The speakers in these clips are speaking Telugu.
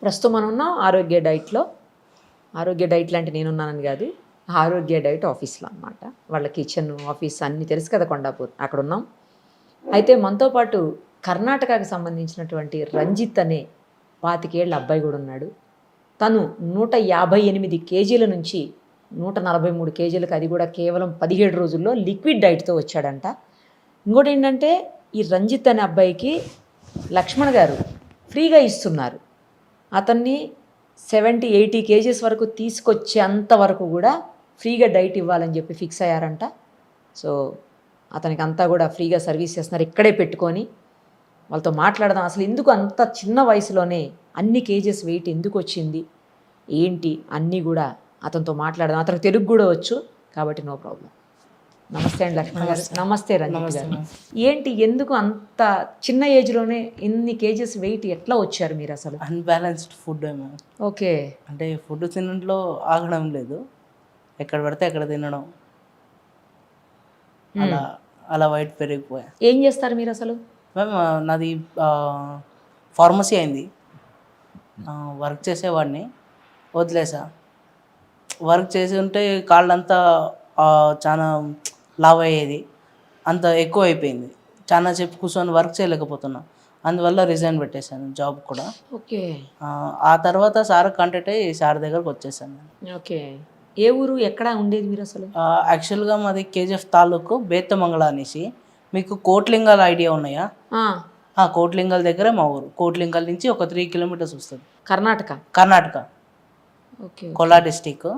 ప్రస్తుతం మనం ఉన్నాం ఆరోగ్య డైట్లో. ఆరోగ్య డైట్ లాంటి నేనున్నానని కాదు, ఆరోగ్య డైట్ ఆఫీస్లో అనమాట. వాళ్ళ కిచెన్ ఆఫీస్ అన్నీ తెలుసు కదా, కొండాపూర్ అక్కడ ఉన్నాం. అయితే మనతో పాటు కర్ణాటకకి సంబంధించినటువంటి రంజిత్ అనే 25 ఏళ్ళ అబ్బాయి కూడా ఉన్నాడు. తను 158 కేజీల నుంచి 143 కేజీలకు, అది కూడా కేవలం 17 రోజుల్లో లిక్విడ్ డైట్తో వచ్చాడంట. ఇంకోటి ఏంటంటే, ఈ రంజిత్ అనే అబ్బాయికి లక్ష్మణ్ గారు ఫ్రీగా ఇస్తున్నారు. అతన్ని 70-80 కేజీస్ వరకు తీసుకొచ్చేంత వరకు కూడా ఫ్రీగా డైట్ ఇవ్వాలని చెప్పి ఫిక్స్ అయ్యారంట. సో అతనికి అంతా కూడా ఫ్రీగా సర్వీస్ చేస్తున్నారు. ఇక్కడే పెట్టుకొని వాళ్ళతో మాట్లాడదాం. అసలు ఎందుకు అంత చిన్న వయసులోనే అన్ని కేజెస్ వెయిట్ ఎందుకు వచ్చింది ఏంటి అన్నీ కూడా అతనితో మాట్లాడదాం. అతనికి తెలుగు కూడా వచ్చు కాబట్టి నో ప్రాబ్లం. నమస్తే అండి లక్ష్మణ్ గారు. నమస్తే రంజిత్ గారు. ఏంటి, ఎందుకు అంత చిన్న ఏజ్లోనే ఎన్ని కేజెస్ వెయిట్ ఎట్లా వచ్చారు మీరు అసలు? అన్బ్యాలెన్స్డ్ ఫుడ్ ఏమో. ఓకే. అంటే ఫుడ్ తినడంలో ఆగడం లేదు, ఎక్కడ పడితే అక్కడ తినడం, అలా అలా వెయిట్ పెరిగిపోయా. ఏం చేస్తారు మీరు అసలు? మ్యామ్ నాది ఫార్మసీ అయింది, వర్క్ చేసేవాడిని, వదిలేసా. వర్క్ చేసి ఉంటే కాళ్ళంతా చాలా లావ్ అయ్యేది, అంత ఎక్కువ అయిపోయింది. చాలా చెప్పి కూర్చొని వర్క్ చేయలేకపోతున్నా, అందువల్ల రిజైన్ పెట్టేశాను జాబ్ కూడా. ఓకే. ఆ తర్వాత సార్ కాంటాక్ట్ అయ్యి సార్ దగ్గరకు వచ్చేసాను. ఓకే. ఏ ఊరు, ఎక్కడ ఉండేది మీరు అసలు? యాక్చువల్గా మాది కేజీఎఫ్ తాలూకు బేతమంగళ అనేసి. మీకు కోట్లింగాల ఐడియా ఉన్నాయా? కోట్లింగాల దగ్గరే మా ఊరు. కోట్లింగాల నుంచి ఒక 3 కిలోమీటర్స్ వస్తుంది. కర్ణాటక. ఓకే. కోలార్ డిస్టిక్,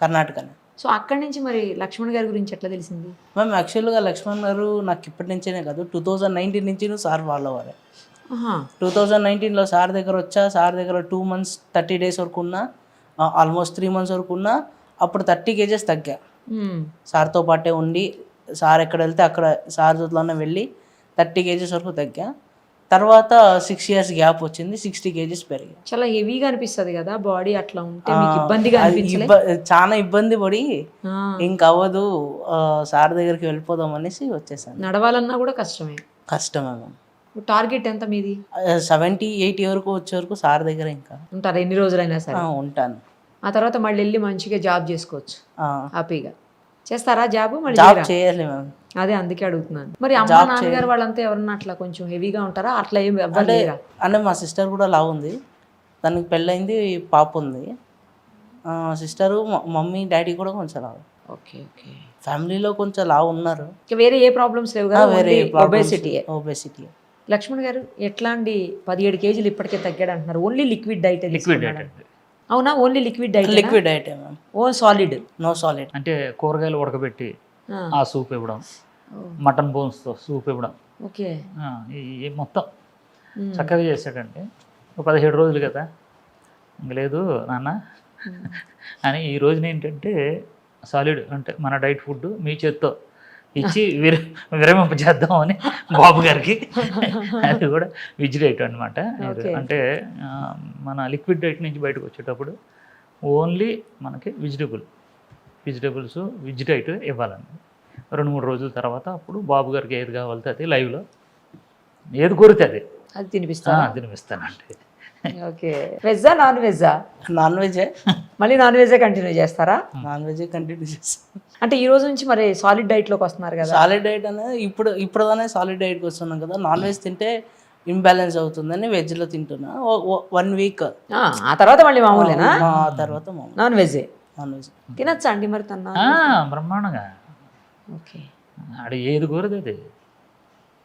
కర్ణాటకనే. సో అక్కడి నుంచి మరి లక్ష్మణ్ గారి గురించి ఎట్లా తెలిసింది? మ్యామ్ యాక్చువల్గా లక్ష్మణ్ గారు నాకు ఇప్పటి నుంచేనే కాదు, 2019 నుంచి సార్ వాళ్ళవారే. 2019లో సార్ దగ్గర వచ్చా. సార్ దగ్గర 2 months 30 days వరకు ఉన్నా, ఆల్మోస్ట్ 3 months వరకు ఉన్నా. అప్పుడు 30 కేజెస్ తగ్గా. సార్తో పాటే ఉండి, సార్ ఎక్కడ వెళ్తే అక్కడ సార్ జొత్లోనే వెళ్ళి 30 కేజెస్ వరకు తగ్గా. తర్వాత 6 years గ్యాప్ వచ్చింది, 60 కేజెస్ పెరిగా. చాలా హెవీగా అనిపిస్తుంది కదా బాడీ, అట్లా ఉంటే మీకు ఇబ్బందిగా చాలా ఇబ్బంది పడి ఇంకా అవ్వదు, సార్ దగ్గరికి వెళ్ళిపోదాం అనేసి వచ్చేసాను. నడవాలన్నా కూడా కష్టమే. టార్గెట్ ఎంత మీది? 70-80 వరకు వచ్చే వరకు సార్ దగ్గర ఇంకా ఉంటారు. ఎన్ని రోజులైనా సరే ఉంటాను. ఆ తర్వాత మళ్ళీ వెళ్ళి మంచిగా జాబ్ చేసుకోవచ్చు హ్యాపీగా. చేస్తారా జాబ్? మళ్ళీ జాబ్ చేయాలి మ్యామ్. అదే అందుకే అడుగుతున్నాను. మరి అమ్మ నాన్నగారు వాళ్ళంతా ఎవరన్నా అట్లా కొంచెం హెవీగా ఉంటారా? అట్లా ఏం అవ్వలేరా? అంటే మా సిస్టర్ కూడా లావు ఉంది, తనకి పెళ్ళయింది, పాప ఉంది. సిస్టరు, మమ్మీ డాడీ కూడా కొంచెం లావు. ఓకే. ఓకే. ఫ్యామిలీలో కొంచెం లావు ఉన్నారు. వేరే ఏ ప్రాబ్లమ్స్ లేవు కదా? వేరే ఒబేసిటీ. లక్ష్మణ్ గారు ఎట్లాంటి 17 కేజీలు ఇప్పటికే తగ్గాడు అంటున్నారు. Only liquid diet? అవునా, only liquid diet? Liquid diet ma'am. Oh solid? No solid. అంటే కూరగాయలు ఉడకబెట్టి ఆ సూప్ ఇవ్వడం, మటన్ బోన్స్తో సూప్ ఇవ్వడం. ఓకే. ఈ మొత్తం చక్కగా చేశాడంటే. 17 రోజులు కదా, ఇంక లేదు నాన్న అని ఈ రోజున ఏంటంటే సాలిడ్ అంటే మన డైట్ ఫుడ్ మీ చేత్తో ఇచ్చి విరమింపజేద్దాం అని బాబు గారికి. అది కూడా వెజ్ డైట్ అనమాట. అంటే మన లిక్విడ్ డైట్ నుంచి బయటకు వచ్చేటప్పుడు ఓన్లీ మనకి వెజిటేబుల్స్ వెజ్ డైట్ ఇవ్వాలండి. 2-3 రోజుల తర్వాత అప్పుడు బాబు గారికి ఏది కావాలితే అది లైవ్లో ఏది కోరితే అది తినిపిస్తానండి. ఓకే. వెజ్జా నాన్ వెజ్జా? నాన్ వెజే. మళ్ళీ నాన్ వెజే కంటిన్యూ చేస్తారా? నాన్ వెజే కంటిన్యూ చేస్తాను. అంటే ఈ రోజు నుంచి మరి సాలిడ్ డైట్లోకి వస్తున్నారు కదా? సాలిడ్ డైట్ అనేది ఇప్పుడుగానే సాలిడ్ డైట్కి వస్తున్నాం కదా. నాన్ వెజ్ తింటే ఇంబ్యాలెన్స్ అవుతుందని వెజ్లో తింటున్నా 1 week. ఆ తర్వాత మళ్ళీ మామూలేనా? తర్వాత నాన్ వెజ్ తినచ్చా అండి మరి తన? బ్రహ్మాండంగా. ఓకే. ఆడు ఏది కోరదు అది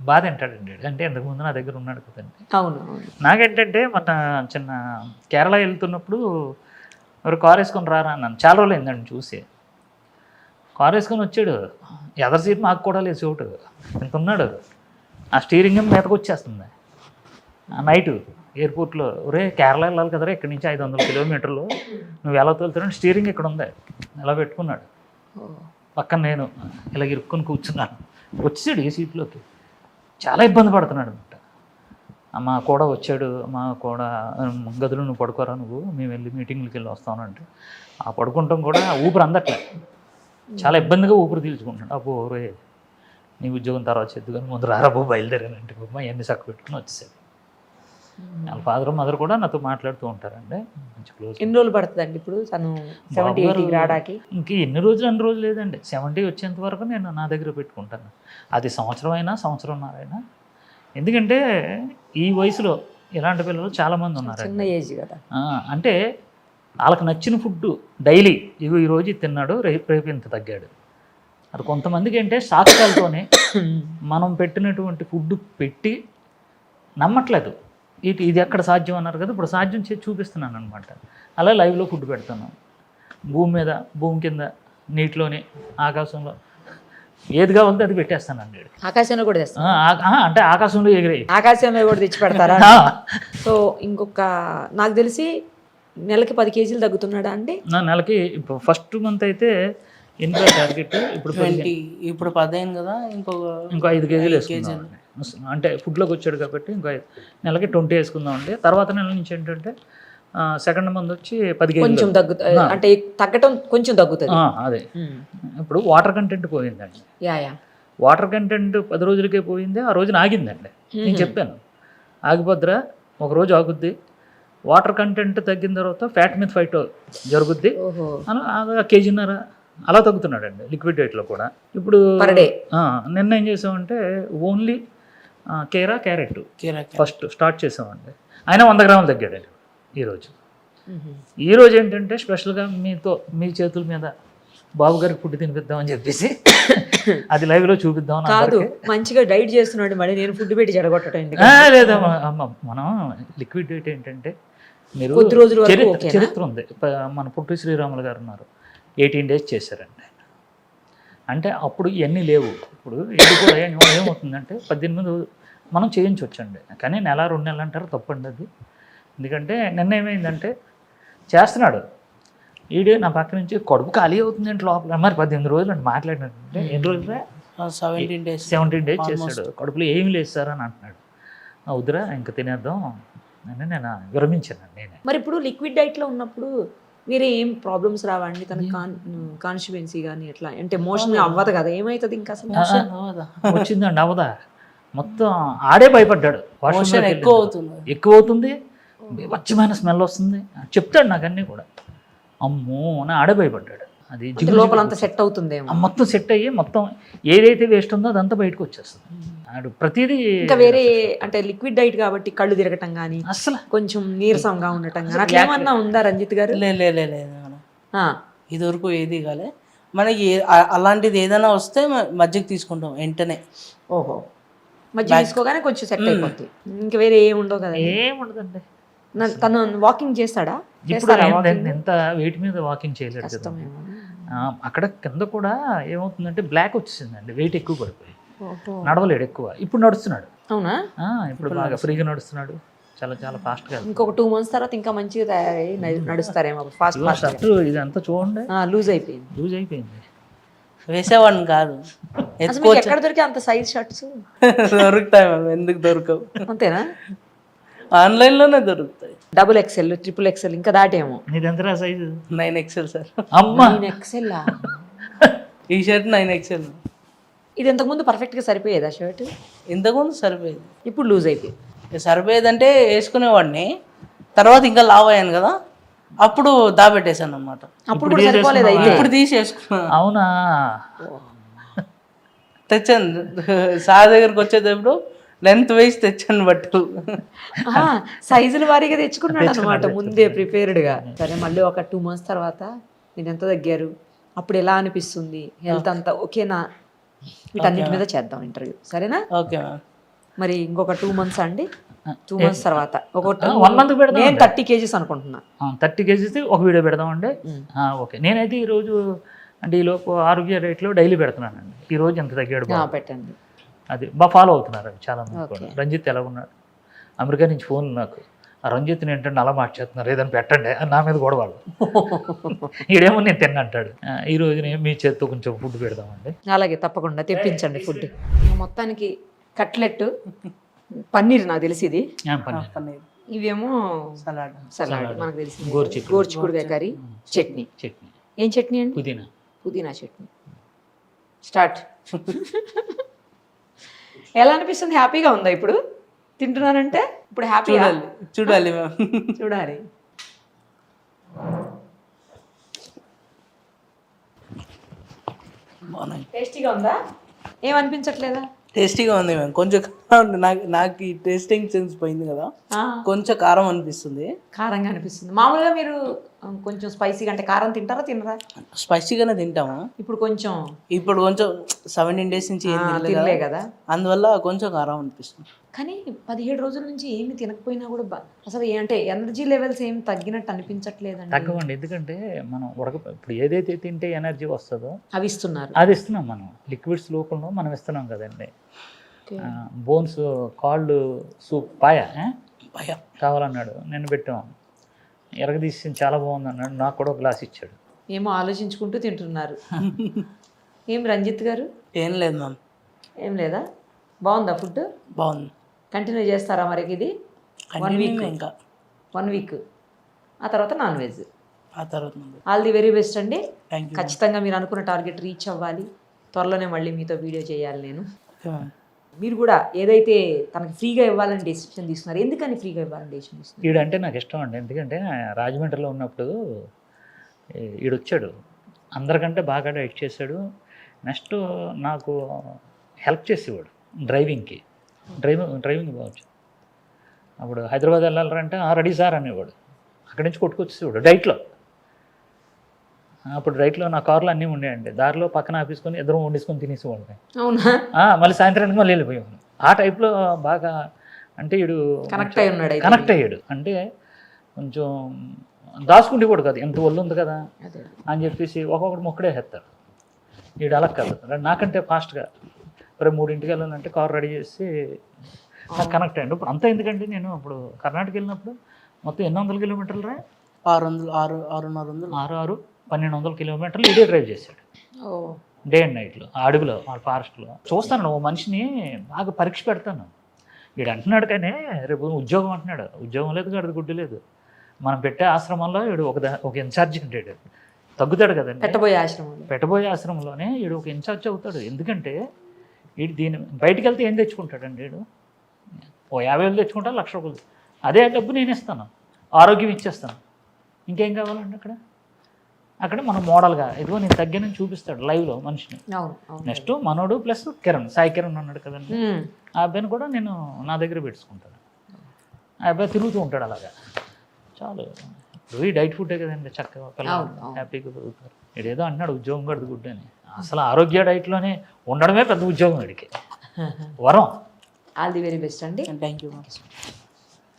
బాగా తింటాడండి. అంటే ఇంతకుముందు నా దగ్గర ఉన్నాడు కదండి. అవును. నాకేంటంటే మన చిన్న కేరళ వెళ్తున్నప్పుడు ఎవరు కారు వేసుకొని రారా అన్నాను. చాలా రోజులు అయిందండి చూసి. కారు వేసుకొని వచ్చాడు, ఎదర్ సీట్ మాకు కూడా లేదు, చోటు ఇంత ఉన్నాడు. ఆ స్టీరింగ్ మీదకి వచ్చేస్తుంది. నైటు ఎయిర్పోర్ట్లో, ఒరే కేరళ వెళ్ళాలి కదరా, ఇక్కడి నుంచి 500 కిలోమీటర్లు, నువ్వు ఎలా తోలుతున్నాడు, స్టీరింగ్ ఇక్కడ ఉంది, ఎలా పెట్టుకున్నాడు. పక్కన నేను ఇలా ఇరుక్కొని కూర్చున్నాను. వచ్చాడు ఈ సీట్లోకి, చాలా ఇబ్బంది పడుతున్నాడు అనమాట. మా కూడా వచ్చాడు, మా కూడా గదిలో నువ్వు పడుకోరా, నువ్వు మేము వెళ్ళి మీటింగ్లకి వెళ్ళి వస్తాను అంటే, ఆ పడుకుంటాం కూడా ఊపిరి అందట్లే, చాలా ఇబ్బందిగా ఊపిరి తీల్చుకుంటున్నాడు. అబ్బో రే నీ ఉద్యోగం తర్వాత చేద్దు కానీ ముందు రారాబో బయలుదేరానంటే బొమ్మ ఎన్ని చక్క పెట్టుకుని వచ్చేసాడు. వాళ్ళ ఫాదర్ మదర్ కూడా నాతో మాట్లాడుతూ ఉంటారండి, మంచి క్లోజ్. ఎన్ని రోజులు పడుతుందండి ఇప్పుడు తను 70-80 రావడానికి? ఇంక ఎన్ని రోజులు లేదండి, 70 వచ్చేంత వరకు నేను నా దగ్గర పెట్టుకుంటాను. అది సంవత్సరం అయినా సంవత్సరంన్నరైనా. ఎందుకంటే ఈ వయసులో ఇలాంటి పిల్లలు చాలామంది ఉన్నారు. చిన్న ఏజ్ కదా. అంటే వాళ్ళకి నచ్చిన ఫుడ్ డైలీ ఈరోజు ఇది తిన్నాడు, రేపు ఇంత తగ్గాడు. అది కొంతమందికి అంటే సాక్ష్యాలతోనే మనం పెట్టినటువంటి ఫుడ్ పెట్టి నమ్మట్లేదు. ఇది ఎక్కడ సాధ్యం అన్నారు కదా, ఇప్పుడు సాధ్యం చేసి చూపిస్తున్నాను అనమాట. అలా లైవ్లో ఫుడ్ పెడుతున్నాను. భూమి మీద, భూమి కింద, నీటిలోని, ఆకాశంలో ఏది కావాలంటే అది పెట్టేస్తానండి. ఆకాశంలో కూడా తెస్తాను. అంటే ఆకాశంలో ఎగిరే, ఆకాశంలో కూడా తెచ్చి పెడతారా? సో ఇంకొక నాకు తెలిసి నెలకి 10 కేజీలు తగ్గుతున్నాడా అండి? నా నెలకి ఇప్పుడు ఫస్ట్ మంత్ అయితే ఎన్ని టార్గెట్, ఇప్పుడు 20, ఇప్పుడు 10 కదా, ఇంకో 5 కేజీలు వేసుకుందాం. అంటే ఫుడ్లోకి వచ్చాడు కాబట్టి ఇంకో నెలకి 20 వేసుకుందాం అండి. తర్వాత నెల నుంచి ఏంటంటే సెకండ్ మంత్ వచ్చి 10 కేజీలు కొంచెం తగ్గుతుంది, అంటే తగ్గటం కొంచెం తగ్గుతుంది. అదే ఇప్పుడు వాటర్ కంటెంట్ పోయిందండి. వాటర్ కంటెంట్ 10 రోజులకే పోయింది, ఆ రోజున ఆగిందండి. నేను చెప్పాను ఆగిపోద్దురా, ఒక రోజు ఆగుద్ది. వాటర్ కంటెంట్ తగ్గిన తర్వాత ఫ్యాట్ మీద ఫైట్ జరుగుద్ది అని కేజీన్నర అలా తగ్గుతున్నాడండి లిక్విడ్ డైట్లో కూడా. ఇప్పుడు నిన్న ఏం చేసామంటే ఓన్లీ క్యారెట్ ఫస్ట్ స్టార్ట్ చేసామండి. ఆయన 100 గ్రాములు తగ్గాడండి ఈరోజు ఏంటంటే స్పెషల్గా మీ చేతుల మీద బాబు గారికి ఫుడ్ తినిపిద్దామని చెప్పేసి అది లైవ్లో చూపిద్దాం. కాదు, మంచిగా డైట్ చేస్తున్నాడు, మళ్ళీ నేను ఫుడ్ పెట్టి జడగొట్టడం లేదా. మనం లిక్విడ్ డైట్ ఏంటంటే మీరు చరిత్ర ఉంది. మన పుట్టి శ్రీరాములు గారు ఉన్నారు, 18 days చేశారండి. అంటే అప్పుడు ఇవన్నీ లేవు. ఇప్పుడు ఇది కూడా ఏమవుతుందంటే 18 మనం చేయించవచ్చండి, కానీ 1-2 నెలలు అంటారు, తప్పండి అది. ఎందుకంటే నిన్న ఏమైందంటే చేస్తున్నాడు ఈడే నా పక్క నుంచి కడుపు ఖాళీ అవుతుంది అంటే లోపల. మరి 18 రోజులు అండి మాట్లాడినట్టే. ఎన్ని రోజులే? 17 days చేశాడు. కడుపులో ఏమి లేదు సార్ అని అంటున్నాడు. వద్దురా ఇంకా తినేద్దాం అని నేను విరమించాను నేనే. మరి ఇప్పుడు లిక్విడ్ డైట్లో ఉన్నప్పుడు వేరే ఏం ప్రాబ్లమ్స్ రావండి? తన కాన్స్టిట్యుయెన్సీ కానీ ఎట్లా అంటే మోషన్ అవ్వదు కదా, ఏమవుతుంది ఇంకా అసలు? వచ్చిందండి, అవ్వదా? మొత్తం ఆడే భయపడ్డాడు. ఎక్కువ అవుతుంది, వివచ్చమైన స్మెల్ వస్తుంది చెప్తాడు నాకు అన్నీ కూడా. అమ్మో అని ఆడే భయపడ్డాడు. అది లోపల అంతా సెట్ అవుతుంది, మొత్తం సెట్ అయ్యి మొత్తం ఏదైతే వేస్ట్ ఉందో అదంతా బయటకు వచ్చేస్తుంది. ఆడు ప్రతిదీ ఇంకా వేరే అంటే లిక్విడ్ డైట్ కాబట్టి కళ్ళు తిరగటం కానీ అసలు కొంచెం నీరసంగా ఉండటం కానీ అట్లా ఏమన్నా ఉందా రంజిత్ గారు? లేదు ఇదివరకు ఏది కాలే. మనకి అలాంటిది ఏదైనా వస్తే మజ్జిగ తీసుకుంటాం వెంటనే. ఓహో, మజ్జిగ తీసుకోగానే కొంచెం సెట్ అయిపోతుంది. ఇంకా వేరే ఏమి ఉండవు కదా? ఏముండదండి. తను వాకింగ్ చేస్తాడా? ఎంత వెయిట్ మీద వాకింగ్ చేయలేడు కదా. అక్కడ కింద కూడా ఏమవుతుందంటే బ్లాక్ వచ్చేసిందండి, వెయిట్ ఎక్కువ పడిపోయి నడవలేడు ఎక్కువ. ఇప్పుడు నడుస్తున్నాడు. అవునా? ఇప్పుడు బాగా ఫ్రీగా నడుస్తున్నాడు, చాలా ఫాస్ట్గా. ఇంకొక 2 months తర్వాత ఇంకా మంచిగా తయారై నడుస్తారేమో. ఫాస్ట్ ఇదంతా చూడండి లూజ్ అయిపోయింది. వేసేవాడిని కాదు. ఎక్కడ దొరికే అంత సైజ్ షర్ట్స్? దొరుకుతాయి మ్యామ్, ఎందుకు దొరకవు? అంతేనా? ఆన్లైన్లోనే దొరుకుతాయి. XXL, XXL ఇంకా దాటేమో. నీదెంతరా సైజు? 9XL sir. అమ్మా, 9XL? ఈ షర్ట్ 9XL. ఇది ఇంతకుముందు పర్ఫెక్ట్గా సరిపోయేదా షర్ట్? ఇంతకుముందు సరిపోయేది, ఇప్పుడు లూజ్ అయిపోయింది. సరిపోయేదంటే వేసుకునేవాడిని, తర్వాత ఇంకా లావ్ అయ్యాను కదా, అప్పుడు దాబెట్టేశాను అనమాట. అప్పుడు కూడా సరిపోలేదు, ఇప్పుడు తీసి వేసుకున్నా. అవునా? తెచ్చాను సార్ దగ్గరకు వచ్చేటప్పుడు లెంత్ వేసి తెచ్చాను బట్టలు. సైజుల వారీగా తెచ్చుకున్నాడు అనమాట ముందే ప్రిపేర్డ్గా. సరే, మళ్ళీ ఒక 2 months తర్వాత మీరు ఎంత తగ్గారు, అప్పుడు ఎలా అనిపిస్తుంది, హెల్త్ అంతా ఓకేనా, వీటన్నిటి మీద చేద్దాం ఇంటర్వ్యూ, సరేనా? Okay ma'am. మరి ఇంకొక 2 months అండి, 2 months తర్వాత 1 month పెడదాం. నేను 30 kgs అనుకుంటున్నా. 30 kgs ఒక వీడియో పెడదామండి. ఓకే, నేనైతే ఈరోజు అంటే ఈలోపు ఆరోగ్య రేట్లో డైలీ పెడుతున్నానండి. ఈరోజు ఎంత తగ్గాడు పెట్టండి, అది బాగా ఫాలో అవుతున్నారు చాలా మంది కూడా. రంజిత్ ఎలా ఉన్నాడు? అమెరికా నుంచి ఫోన్లు నాకు, ఆ రంజిత్ని ఏంటంటే అలా మార్చేస్తున్నారు, ఏదైనా పెట్టండి అని నా మీద గొడవలు. ఈడేమో నేను తిన్నంటాడు. ఈ రోజునే మీ చేత్తో కొంచెం ఫుడ్ పెడదామండి. అలాగే, తప్పకుండా తెప్పించండి ఫుడ్. మొత్తానికి కట్లెట్, పన్నీర్ నాకు తెలిసి ఇది, ఇవేమో సలాడ్ మనకు తెలిసి, గోర్చిక్కుడుకాయ కర్రీ, చట్నీ. ఏం చట్నీ అండి? పుదీనా చట్నీ. స్టార్ట్. ఎలా అనిపిస్తుంది? హ్యాపీగా ఉందా ఇప్పుడు? తింటున్నానంటే ఇప్పుడు హ్యాపీ చూడాలి మ్యామ్. చూడాలి. బాగున్నాయి. టేస్టీగా ఉందా? ఏమనిపించట్లేదా? టేస్టీగా ఉంది మ్యామ్. కొంచెం కారం ఉంది. నాకు ఈ టేస్టింగ్ సెన్స్ పోయింది కదా, కొంచెం కారం అనిపిస్తుంది. కారంగా అనిపిస్తుంది. మామూలుగా మీరు కొంచెం స్పైసీగా అంటే కారం తింటారా తినరా? స్పైసీగానే తింటాము. ఇప్పుడు కొంచెం 17 days నుంచి ఏం తినలే కదా, అందువల్ల కొంచెం కారం అనిపిస్తుంది. కానీ 17 రోజుల నుంచి ఏమి తినకపోయినా కూడా అసలు అంటే ఎనర్జీ లెవెల్స్ ఏం తగ్గినట్టు అనిపించట్లేదండి. తగ్గవండి. ఎందుకంటే మనం ఇప్పుడు ఏదైతే తింటే ఎనర్జీ వస్తుందో అవి ఇస్తున్నారు, అది ఇస్తున్నాం. మనం లిక్విడ్స్ లోపల మనం ఇస్తున్నాం కదండి. బోన్స్ కాళ్ళు సూప్ పాయ కావాలన్నాడు, నేను పెట్టాం. ఎరగదీసి చాలా బాగుంది అన్నాడు, నాకు కూడా ఒక గ్లాస్ ఇచ్చాడు. ఏమో ఆలోచించుకుంటూ తింటున్నారు. ఏం రంజిత్ గారు? ఏం లేదు మ్యామ్. ఏం లేదా? బాగుందా ఫుడ్? బాగుంది. కంటిన్యూ చేస్తారా మరి ఇది? 1 week ఇంకా 1 week ఆ తర్వాత నాన్ వెజ్. ఆ తర్వాత ఆల్ ది వెరీ బెస్ట్ అండి. Thank you. ఖచ్చితంగా మీరు అనుకున్న టార్గెట్ రీచ్ అవ్వాలి. త్వరలోనే మళ్ళీ మీతో వీడియో చేయాలి నేను. మీరు కూడా ఏదైతే తనకి ఫ్రీగా ఇవ్వాలని డెసిషన్ తీసుకున్నారు, ఎందుకని ఫ్రీగా ఇవ్వాలని డెసిషన్ తీసుకున్నారు? ఈడంటే నాకు ఇష్టం అండి. ఎందుకంటే రాజమండ్రిలో ఉన్నప్పుడు ఈడొచ్చాడు, అందరికంటే బాగా డైట్ చేశాడు. నెక్స్ట్ నాకు హెల్ప్ చేసేవాడు డ్రైవింగ్కి. డ్రైవింగ్ బావచ్చు. అప్పుడు హైదరాబాద్ వెళ్ళాలంటే రెడీ సార్ అనేవాడు. అక్కడి నుంచి కొట్టుకొచ్చేవాడు డైట్లో. అప్పుడు డైట్లో నా కార్లో అన్నీ ఉండేయండి. దారిలో పక్కన ఆపేసుకొని ఇద్దరం వండేసుకొని తినేసేవాళ్ళని. అవునా? మళ్ళీ సాయంత్రానికి మళ్ళీ వెళ్ళిపోయాను. ఆ టైప్లో బాగా అంటే వీడు కనెక్ట్ అయి ఉన్నాడు. కనెక్ట్ అయ్యాడు. అంటే కొంచెం దాచుకుంటేవాడు కదా, ఎంత ఒళ్ళు ఉంది కదా అని చెప్పేసి ఒక్కొక్కటి మొక్కడే వేస్తాడు. వీడు అలా కాదు, నాకంటే ఫాస్ట్గా 3 వెళ్ళాలంటే కార్ రెడీ చేసి కనెక్ట్ అయ్యాడు. ఇప్పుడు అంతా ఎందుకంటే నేను ఇప్పుడు కర్ణాటక వెళ్ళినప్పుడు మొత్తం 800 కిలోమీటర్లు రా 1200 కిలోమీటర్లు ఇదే డ్రైవ్ చేశాడు డే అండ్ నైట్లో. ఆ అడవిలో వాళ్ళ ఫారెస్ట్లో చూస్తాను. ఓ మనిషిని బాగా పరీక్ష పెడతాను. వీడు అంటున్నాడు కానీ రేపు ఉద్యోగం అంటున్నాడు. ఉద్యోగం లేదు, గడిది గుడ్డు లేదు. మనం పెట్టే ఆశ్రమంలో వీడు ఒక ఇన్ఛార్జి ఉంటాడు. తగ్గుతాడు కదండి. పెట్టబోయే ఆశ్రమంలోనే వీడు ఒక ఇన్ఛార్జ్ అవుతాడు. ఎందుకంటే వీడు బయటికి వెళ్తే ఏం తెచ్చుకుంటాడండి? వీడు ఓ 50,000 తెచ్చుకుంటా, 1,00,000 రూపాయలు. అదే డబ్బు నేను ఇస్తాను, ఆరోగ్యం ఇచ్చేస్తాను. ఇంకేం కావాలండి? అక్కడ మనం మోడల్గా ఇదిగో నేను తగ్గానని చూపిస్తాడు లైవ్లో మనిషిని. నెక్స్ట్ మనోడు ప్లస్ సాయి కిరణ్ ఉన్నాడు కదండి, ఆ అబ్బాయిని కూడా నేను నా దగ్గర పెట్టుకుంటాను. ఆ అబ్బాయి తిరుగుతూ ఉంటాడు అలాగా. చాలు. ఇప్పుడు డైట్ ఫుడ్డే కదండి, చక్కగా పిల్లలు హ్యాపీగా పెరుగుతారు. ఇదేదో అంటున్నాడు ఉద్యోగం కడుదు గుడ్డు అని. అసలు ఆరోగ్య డైట్లోనే ఉండడమే పెద్ద ఉద్యోగం వీడికి, వరం. ఆల్ ది వెరీ బెస్ట్ అండి. Thank you.